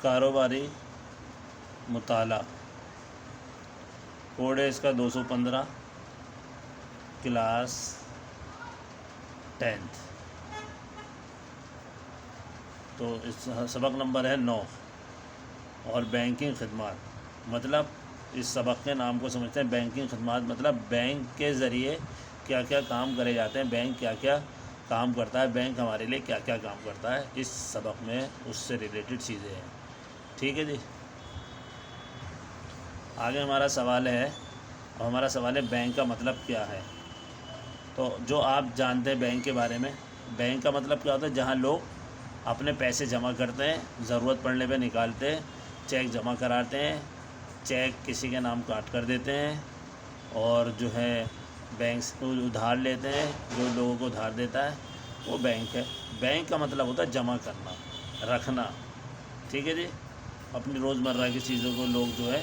کاروباری مطالعہ، کوڈ ہے اس کا 215، کلاس 10th۔ تو اس سبق نمبر ہے 9۔ اور بینکنگ خدمات، مطلب اس سبق کے نام کو سمجھتے ہیں بینکنگ خدمات، مطلب بینک کے ذریعے کیا کیا کام کرے جاتے ہیں، بینک کیا کیا کام کرتا ہے، بینک ہمارے لیے کیا کیا کام کرتا ہے، اس سبق میں اس سے ریلیٹڈ چیزیں ہیں۔ ٹھیک ہے جی، آگے ہمارا سوال ہے، اور ہمارا سوال ہے بینک کا مطلب کیا ہے۔ تو جو آپ جانتے ہیں بینک کے بارے میں، بینک کا مطلب کیا ہوتا ہے؟ جہاں لوگ اپنے پیسے جمع کرتے ہیں، ضرورت پڑنے پہ نکالتے ہیں، چیک جمع کراتے ہیں، چیک کسی کے نام کاٹ کر دیتے ہیں، اور جو ہے بینک سے ادھار لیتے ہیں، جو لوگوں کو ادھار دیتا ہے وہ بینک ہے۔ بینک کا مطلب ہوتا ہے جمع کرنا، رکھنا۔ ٹھیک ہے جی، اپنی روزمرہ کی چیزوں کو لوگ جو ہے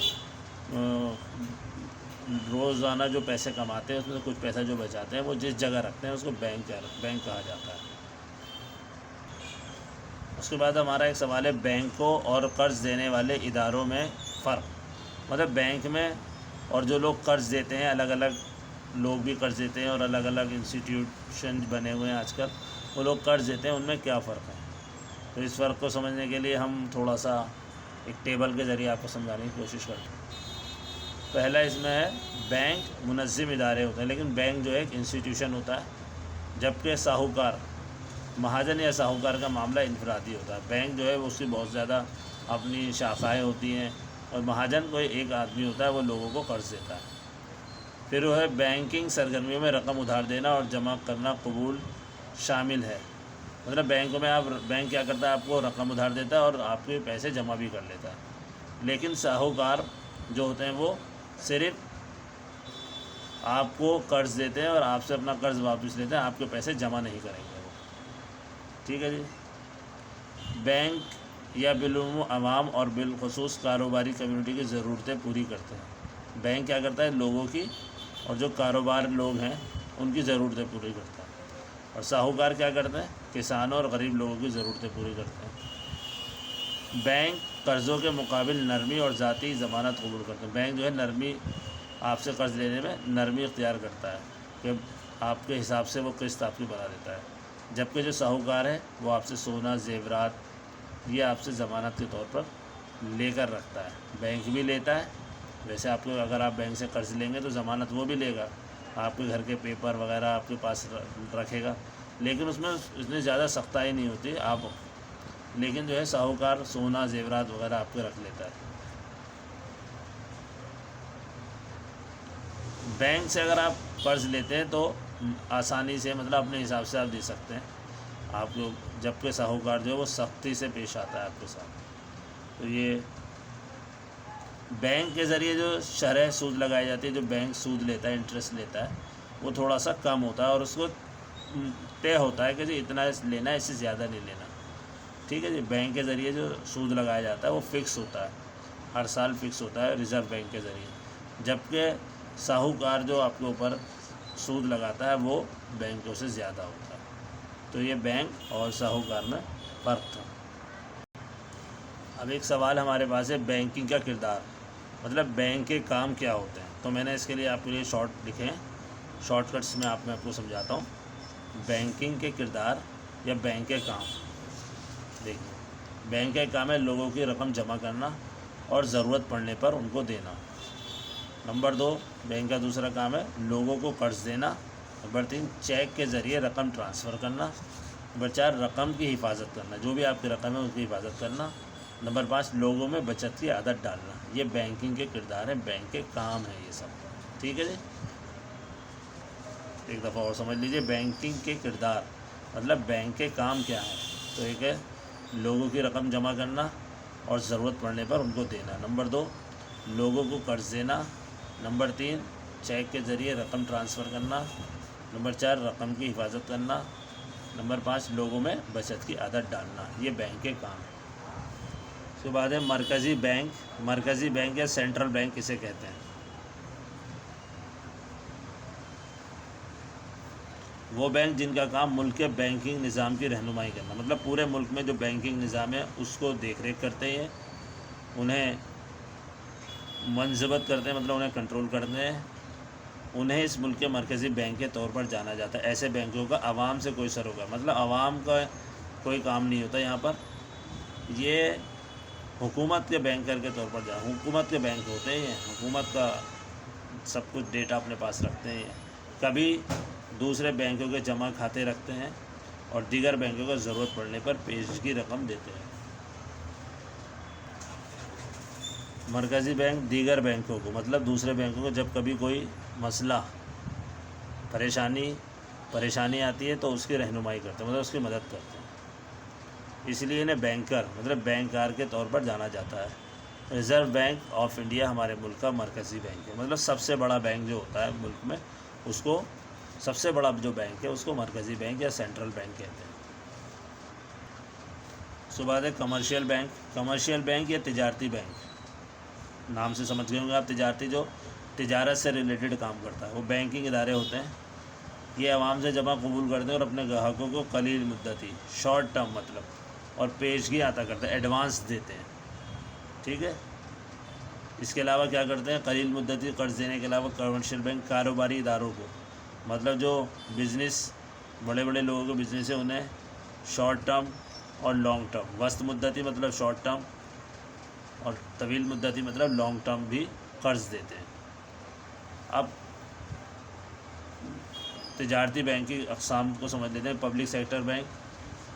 روزانہ جو پیسے کماتے ہیں اس میں سے کچھ پیسہ جو بچاتے ہیں وہ جس جگہ رکھتے ہیں اس کو بینک کہا جاتا ہے۔ اس کے بعد ہمارا ایک سوال ہے بینکوں اور قرض دینے والے اداروں میں فرق، مطلب بینک میں اور جو لوگ قرض دیتے ہیں، الگ الگ لوگ بھی قرض دیتے ہیں اور الگ الگ انسٹیٹیوشن بنے ہوئے ہیں آج کل، وہ لوگ قرض دیتے ہیں، ان میں کیا فرق ہے؟ تو اس فرق کو سمجھنے کے لیے ہم تھوڑا سا ایک ٹیبل کے ذریعے آپ کو سمجھانے کی کوشش کرتے ہیں۔ پہلا اس میں ہے بینک منظم ادارے ہوتے ہیں، لیکن بینک جو ہے ایک انسٹیٹیوشن ہوتا ہے، جبکہ ساہوکار، مہاجن یا ساہوکار کا معاملہ انفرادی ہوتا ہے۔ بینک جو ہے اس کی بہت زیادہ اپنی شاخائیں ہوتی ہیں، اور مہاجن کوئی ایک آدمی ہوتا ہے، وہ لوگوں کو قرض دیتا ہے۔ پھر وہ ہے بینکنگ سرگرمیوں میں رقم ادھار دینا اور جمع کرنا قبول شامل ہے، مطلب بینکوں میں بینک کیا کرتا ہے؟ آپ کو رقم ادھار دیتا ہے اور آپ کے پیسے جمع بھی کر لیتا ہے۔ لیکن ساہوکار جو ہوتے ہیں وہ صرف آپ کو قرض دیتے ہیں اور آپ سے اپنا قرض واپس لیتے ہیں، آپ کے پیسے جمع نہیں کریں گے وہ۔ ٹھیک ہے جی، بینک یا بالعموم عوام اور بالخصوص کاروباری کمیونٹی کی ضرورتیں پوری کرتے ہیں۔ بینک کیا کرتا ہے؟ لوگوں کی اور جو کاروبار لوگ ہیں ان کی ضرورتیں پوری کرتا ہے۔ اور ساہوکار کیا کرتے ہیں؟ کسانوں اور غریب لوگوں کی ضرورتیں پوری کرتے ہیں۔ بینک قرضوں کے مقابل نرمی اور ذاتی ضمانت قبول کرتے ہیں۔ بینک جو ہے نرمی، آپ سے قرض لینے میں نرمی اختیار کرتا ہے کہ آپ کے حساب سے وہ قسط آپ کی بنا دیتا ہے، جبکہ جو ساہوکار ہے وہ آپ سے سونا، زیورات یہ آپ سے ضمانت کے طور پر لے کر رکھتا ہے۔ بینک بھی لیتا ہے، ویسے آپ کو اگر آپ بینک سے قرض لیں گے تو ضمانت وہ بھی لے گا، آپ کے گھر کے پیپر وغیرہ آپ کے پاس رکھے گا، لیکن اس میں اتنی زیادہ سختائی نہیں ہوتی آپ، لیکن جو ہے ساہوکار سونا، زیورات وغیرہ آپ کے رکھ لیتا ہے۔ بینک سے اگر آپ قرض لیتے ہیں تو آسانی سے، مطلب اپنے حساب سے آپ دے سکتے ہیں آپ کو، جبکہ ساہوکار جو ہے وہ سختی سے پیش آتا ہے آپ کے ساتھ۔ تو یہ بینک کے ذریعے جو شرح سود لگائی جاتی ہے، جو بینک سود لیتا ہے، انٹرسٹ لیتا ہے، وہ تھوڑا سا کم ہوتا ہے، اور اس کو طے ہوتا ہے کہ جی اتنا لینا ہے، اس سے زیادہ نہیں لینا۔ ٹھیک ہے جی، بینک کے ذریعے جو سود لگایا جاتا ہے وہ فکس ہوتا ہے، ہر سال فکس ہوتا ہے ریزرو بینک کے ذریعے، جبکہ ساہوکار جو آپ کے اوپر سود لگاتا ہے وہ بینکوں سے زیادہ ہوتا ہے۔ تو یہ بینک اور ساہوکار میں فرق تھا۔ اب ایک سوال ہمارے پاس ہے بینکنگ کا کردار، مطلب بینک کے کام کیا ہوتے ہیں۔ تو میں نے اس کے لیے آپ کے لیے شارٹ لکھے ہیں، شارٹ کٹس میں آپ کو سمجھاتا ہوں۔ بینکنگ کے کردار یا بینک کے کام، دیکھیے بینک کا کام ہے لوگوں کی رقم جمع کرنا اور ضرورت پڑنے پر ان کو دینا۔ نمبر 2، بینک کا دوسرا کام ہے لوگوں کو قرض دینا۔ نمبر 3، چیک کے ذریعے رقم ٹرانسفر کرنا۔ نمبر 4، رقم کی حفاظت کرنا، جو بھی آپ کی رقم ہے اس کی حفاظت کرنا۔ نمبر 5، لوگوں میں بچت کی عادت ڈالنا۔ یہ بینکنگ کے کردار ہیں، بینک کے کام ہیں یہ سب۔ ٹھیک ہے جی، ایک دفعہ اور سمجھ لیجئے، بینکنگ کے کردار مطلب بینک کے کام کیا ہیں۔ تو ایک ہے لوگوں کی رقم جمع کرنا اور ضرورت پڑنے پر ان کو دینا۔ نمبر 2، لوگوں کو قرض دینا۔ نمبر 3، چیک کے ذریعے رقم ٹرانسفر کرنا۔ نمبر 4، رقم کی حفاظت کرنا۔ نمبر 5، لوگوں میں بچت کی عادت ڈالنا۔ یہ بینک کے کام ہیں۔ اس کے بعد ہے مرکزی بینک۔ مرکزی بینک یا سینٹرل بینک کسے کہتے ہیں؟ وہ بینک جن کا کام ملک کے بینکنگ نظام کی رہنمائی کرنا، مطلب پورے ملک میں جو بینکنگ نظام ہے اس کو دیکھ ریکھ کرتے ہیں انہیں منضبط کرتے ہیں، مطلب انہیں کنٹرول کرتے ہیں، انہیں اس ملک کے مرکزی بینک کے طور پر جانا جاتا ہے۔ ایسے بینکوں کا عوام سے کوئی سروکار، مطلب عوام کا کوئی کام نہیں ہوتا یہاں پر، یہ حکومت کے بینکر کے طور پر حکومت کے بینک ہوتے ہیں، حکومت کا سب کچھ ڈیٹا اپنے پاس رکھتے ہیں، کبھی دوسرے بینکوں کے جمع کھاتے رکھتے ہیں اور دیگر بینکوں کو ضرورت پڑنے پر پیشگی رقم دیتے ہیں۔ مرکزی بینک دیگر بینکوں کو، مطلب دوسرے بینکوں کو جب کبھی کوئی مسئلہ پریشانی آتی ہے تو اس کی رہنمائی کرتے ہیں، مطلب اس کی مدد کرتے ہیں، اس لیے انہیں بینکر مطلب بینکار کے طور پر جانا جاتا ہے۔ ریزرو بینک آف انڈیا ہمارے ملک کا مرکزی بینک ہے، مطلب سب سے بڑا بینک جو ہوتا ہے ملک میں، اس کو سب سے بڑا جو بینک ہے اس کو مرکزی بینک یا سینٹرل بینک کہتے ہیں۔ اس کے بعد ہے کمرشیل بینک۔ کمرشیل بینک یا تجارتی بینک، نام سے سمجھ گئے ہوں گے آپ، تجارتی، جو تجارت سے ریلیٹڈ کام کرتا ہے، وہ بینکنگ ادارے ہوتے ہیں۔ یہ عوام سے جمع قبول کرتے ہیں اور اپنے گاہکوں کو قلیل مدتی شارٹ ٹرم مطلب اور پیشگی عطا کرتے ہیں، ایڈوانس دیتے ہیں، ٹھیک ہے۔ اس کے علاوہ کیا کرتے ہیں، قلیل مدتی قرض دینے کے علاوہ کمرشیل بینک کاروباری اداروں کو، مطلب جو بزنس بڑے بڑے لوگوں کے بزنس ہے انہیں شارٹ ٹرم اور لانگ ٹرم، وسط مدتی مطلب شارٹ ٹرم اور طویل مدتی مطلب لانگ ٹرم بھی قرض دیتے ہیں۔ اب تجارتی بینک کی اقسام کو سمجھ لیتے ہیں۔ پبلک سیکٹر بینک،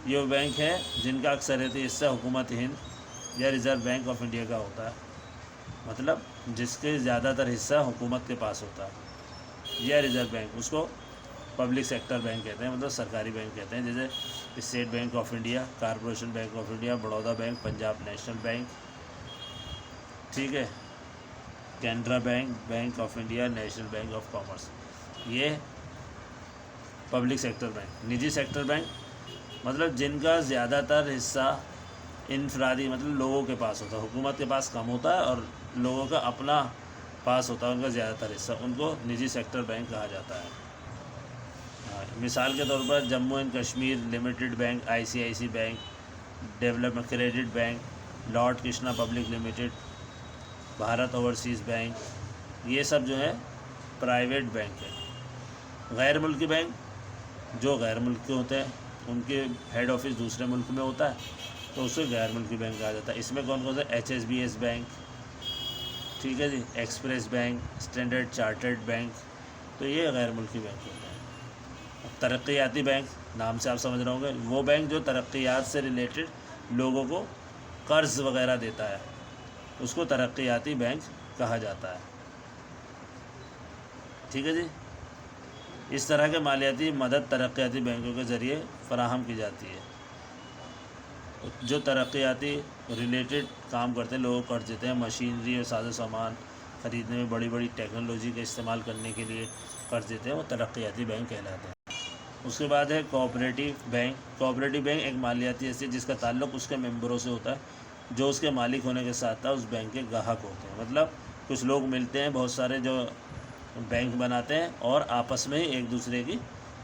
یہ بینک ہے جن کا اکثریتی حصہ حکومت ہند یا ریزرو بینک آف انڈیا کا ہوتا ہے، مطلب جس کے زیادہ تر حصہ حکومت کے پاس ہوتا ہے، یا ریزرو بینک، اس کو پبلک سیکٹر بینک کہتے ہیں، مطلب سرکاری بینک کہتے ہیں، جیسے state bank of India, corporation bank of India, Baroda bank, Punjab national bank, ٹھیک ہے، Canara bank, bank of India, national bank of commerce, یہ پبلک سیکٹر بینک۔ نجی سیکٹر بینک مطلب جن کا زیادہ تر حصہ انفرادی مطلب لوگوں کے پاس ہوتا ہے، حکومت کے پاس کم ہوتا ہے اور لوگوں کا اپنا پاس ہوتا ہے ان کا زیادہ تر حصہ، ان کو نجی سیکٹر بینک کہا جاتا ہے۔ مثال کے طور پر Jammu and Kashmir limited bank, I C I C bank, development credit bank, lord Krishna public limited, Bharat overseas bank, یہ سب جو ہے پرائیویٹ بینک ہے۔ غیر ملکی بینک جو غیر ملک کے ہوتے ہیں، ان کے ہیڈ آفس دوسرے ملک میں ہوتا ہے تو اسے غیر ملکی بینک کہا جاتا ہے۔ اس میں کون کون سے، H S B S bank, ٹھیک ہے جی، express bank, standard chartered bank, تو یہ غیر ملکی بینک ہوتے ہیں۔ ترقیاتی بینک، نام سے آپ سمجھ رہے ہوں گے، وہ بینک جو ترقیات سے ریلیٹڈ لوگوں کو قرض وغیرہ دیتا ہے، اس کو ترقیاتی بینک کہا جاتا ہے، ٹھیک ہے جی۔ اس طرح کے مالیاتی مدد ترقیاتی بینکوں کے ذریعے فراہم کی جاتی ہے، جو ترقیاتی ریلیٹڈ کام کرتے ہیں، لوگوں کو قرض دیتے ہیں، مشینری اور ساز و سامان خریدنے میں، بڑی بڑی ٹیکنالوجی کا استعمال کرنے کے لیے قرض دیتے ہیں، وہ ترقیاتی بینک کہلاتے ہیں۔ اس کے بعد ہے کوآپریٹیو بینک۔ کوآپریٹیو بینک ایک مالیاتی حیثیت جس کا تعلق اس کے ممبروں سے ہوتا ہے، جو اس کے مالک ہونے کے ساتھ ساتھ اس بینک کے گاہک ہوتے ہیں، مطلب کچھ لوگ ملتے ہیں، بہت سارے جو بینک بناتے ہیں اور آپس میں ہی ایک دوسرے کی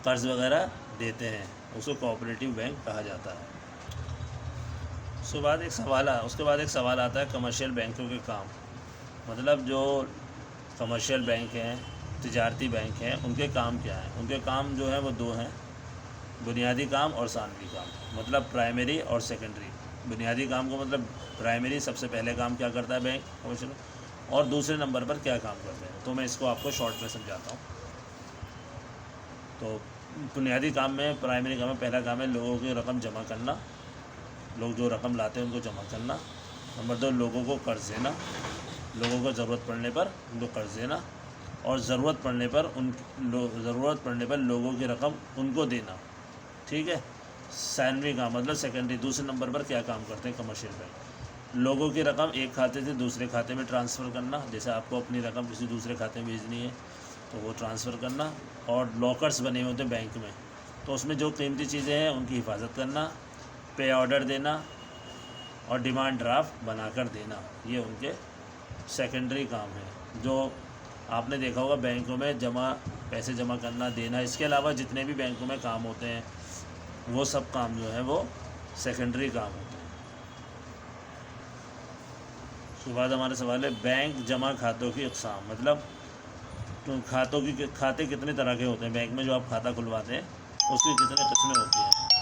قرض وغیرہ دیتے ہیں، اس کو کوآپریٹیو بینک کہا جاتا ہے۔ اس کے بعد ایک سوال آتا ہے کمرشیل بینکوں کے کام، مطلب جو کمرشیل بینک ہیں، تجارتی بینک ہیں، ان کے کام کیا ہیں؟ ان کے کام جو ہیں وہ دو ہیں، بنیادی کام اور ثانوی کام، مطلب پرائمری اور سیکنڈری۔ بنیادی کام کو مطلب پرائمری سب سے پہلے کام کیا کرتا ہے بینک کمرشیل، اور دوسرے نمبر پر کیا کام کرتے ہیں، تو میں اس کو آپ کو شارٹ میں سمجھاتا ہوں۔ تو بنیادی کام میں، پرائمری کام میں پہلا کام ہے لوگوں کی رقم جمع کرنا، لوگ جو رقم لاتے ہیں ان کو جمع کرنا۔ نمبر دو، لوگوں کو قرض دینا، لوگوں کو ضرورت پڑنے پر ان کو قرض دینا، اور ضرورت پڑنے پر لوگوں کی رقم ان کو دینا، ٹھیک ہے۔ ثانوی کام مطلب سیکنڈری، دوسرے نمبر پر کیا کام کرتے ہیں کمرشیل بینک، لوگوں کی رقم ایک کھاتے سے دوسرے کھاتے میں ٹرانسفر کرنا، جیسے آپ کو اپنی رقم کسی دوسرے کھاتے میں بھیجنی ہے تو وہ ٹرانسفر کرنا، اور لاکرز بنے ہوتے ہیں بینک میں، تو اس میں جو قیمتی چیزیں ہیں ان کی حفاظت کرنا، پے آرڈر دینا اور ڈیمانڈ ڈرافٹ بنا کر دینا، یہ ان کے سیکنڈری کام ہیں، جو آپ نے دیکھا ہوگا بینکوں میں پیسے جمع کرنا، دینا۔ اس کے علاوہ جتنے بھی بینکوں میں کام ہوتے ہیں وہ سب کام جو ہیں وہ سیکنڈری کام ہوتے ہیں۔ اس کے بعد ہمارا سوال ہے بینک جمع کھاتوں کی اقسام، مطلب کھاتے کتنے طرح کے ہوتے ہیں بینک میں، جو آپ کھاتا کھلواتے ہیں اس کی کتنے قسمیں ہوتی ہیں۔